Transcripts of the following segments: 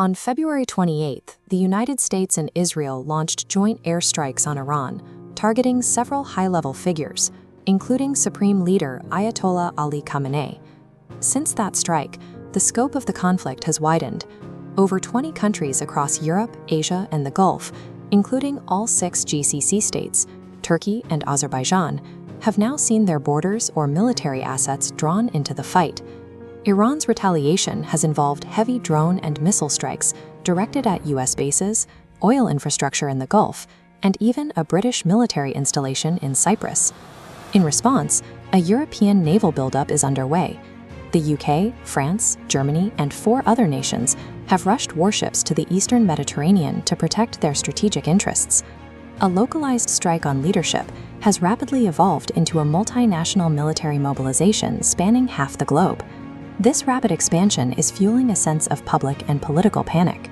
On February 28, the United States and Israel launched joint airstrikes on Iran, targeting several high-level figures, including Supreme Leader Ayatollah Ali Khamenei. Since that strike, the scope of the conflict has widened. Over 20 countries across Europe, Asia, and the Gulf, including all 6 GCC states, Turkey and Azerbaijan, have now seen their borders or military assets drawn into the fight. Iran's retaliation has involved heavy drone and missile strikes directed at U.S. bases, oil infrastructure in the Gulf, and even a British military installation in Cyprus. In response, a European naval buildup is underway. The UK, France, Germany, and 4 other nations have rushed warships to the eastern Mediterranean to protect their strategic interests. A localized strike on leadership has rapidly evolved into a multinational military mobilization spanning half the globe. This rapid expansion is fueling a sense of public and political panic.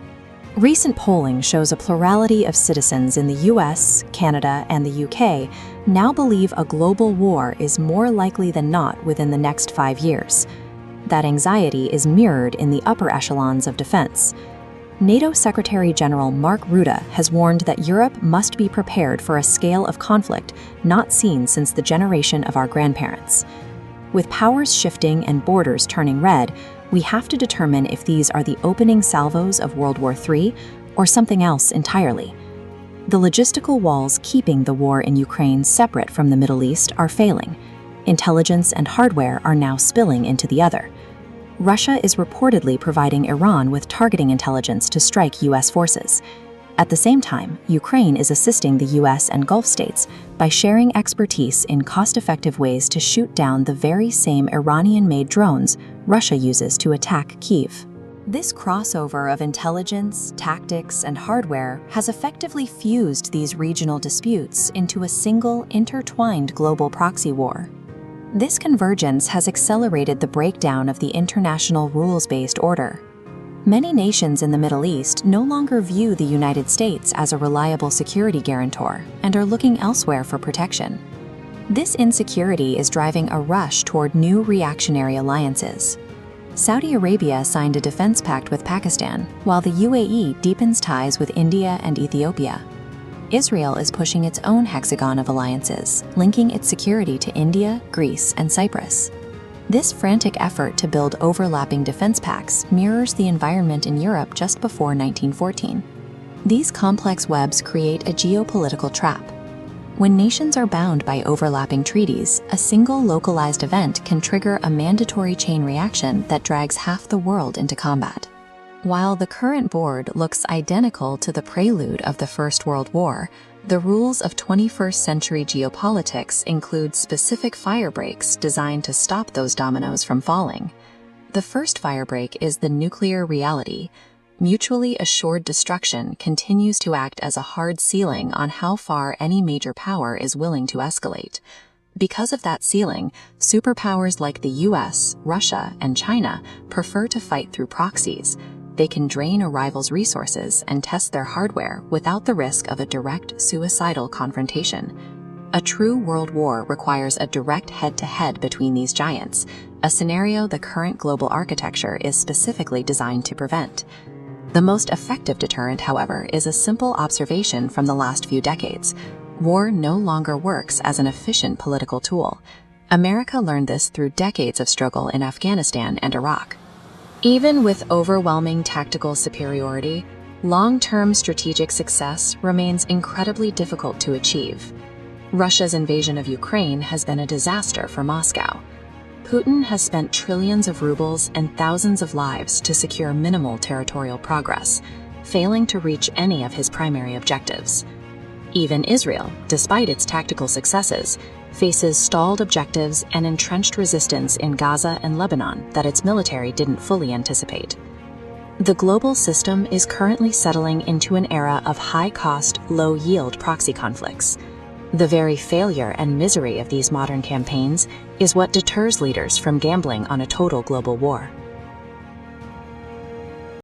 Recent polling shows a plurality of citizens in the US, Canada, and the UK now believe a global war is more likely than not within the next 5 years. That anxiety is mirrored in the upper echelons of defense. NATO Secretary General Mark Rutte has warned that Europe must be prepared for a scale of conflict not seen since the generation of our grandparents. With powers shifting and borders turning red, we have to determine if these are the opening salvos of World War III or something else entirely. The logistical walls keeping the war in Ukraine separate from the Middle East are failing. Intelligence and hardware are now spilling into the other. Russia is reportedly providing Iran with targeting intelligence to strike U.S. forces. At the same time, Ukraine is assisting the U.S. and Gulf states by sharing expertise in cost-effective ways to shoot down the very same Iranian-made drones Russia uses to attack Kyiv. This crossover of intelligence, tactics, and hardware has effectively fused these regional disputes into a single, intertwined global proxy war. This convergence has accelerated the breakdown of the international rules-based order. Many nations in the Middle East no longer view the United States as a reliable security guarantor and are looking elsewhere for protection. This insecurity is driving a rush toward new reactionary alliances. Saudi Arabia signed a defense pact with Pakistan, while the UAE deepens ties with India and Ethiopia. Israel is pushing its own hexagon of alliances, linking its security to India, Greece, and Cyprus. This frantic effort to build overlapping defense pacts mirrors the environment in Europe just before 1914. These complex webs create a geopolitical trap. When nations are bound by overlapping treaties, a single localized event can trigger a mandatory chain reaction that drags half the world into combat. While the current board looks identical to the prelude of the First World War, the rules of 21st century geopolitics include specific firebreaks designed to stop those dominoes from falling. The first firebreak is the nuclear reality. Mutually assured destruction continues to act as a hard ceiling on how far any major power is willing to escalate. Because of that ceiling, superpowers like the US, Russia, and China prefer to fight through proxies. They can drain a rival's resources and test their hardware without the risk of a direct suicidal confrontation. A true world war requires a direct head-to-head between these giants, a scenario the current global architecture is specifically designed to prevent. The most effective deterrent, however, is a simple observation from the last few decades. War no longer works as an efficient political tool. America learned this through decades of struggle in Afghanistan and Iraq. Even with overwhelming tactical superiority, long-term strategic success remains incredibly difficult to achieve. Russia's invasion of Ukraine has been a disaster for Moscow. Putin has spent trillions of rubles and thousands of lives to secure minimal territorial progress, failing to reach any of his primary objectives. Even Israel, despite its tactical successes, faces stalled objectives and entrenched resistance in Gaza and Lebanon that its military didn't fully anticipate. The global system is currently settling into an era of high-cost, low-yield proxy conflicts. The very failure and misery of these modern campaigns is what deters leaders from gambling on a total global war.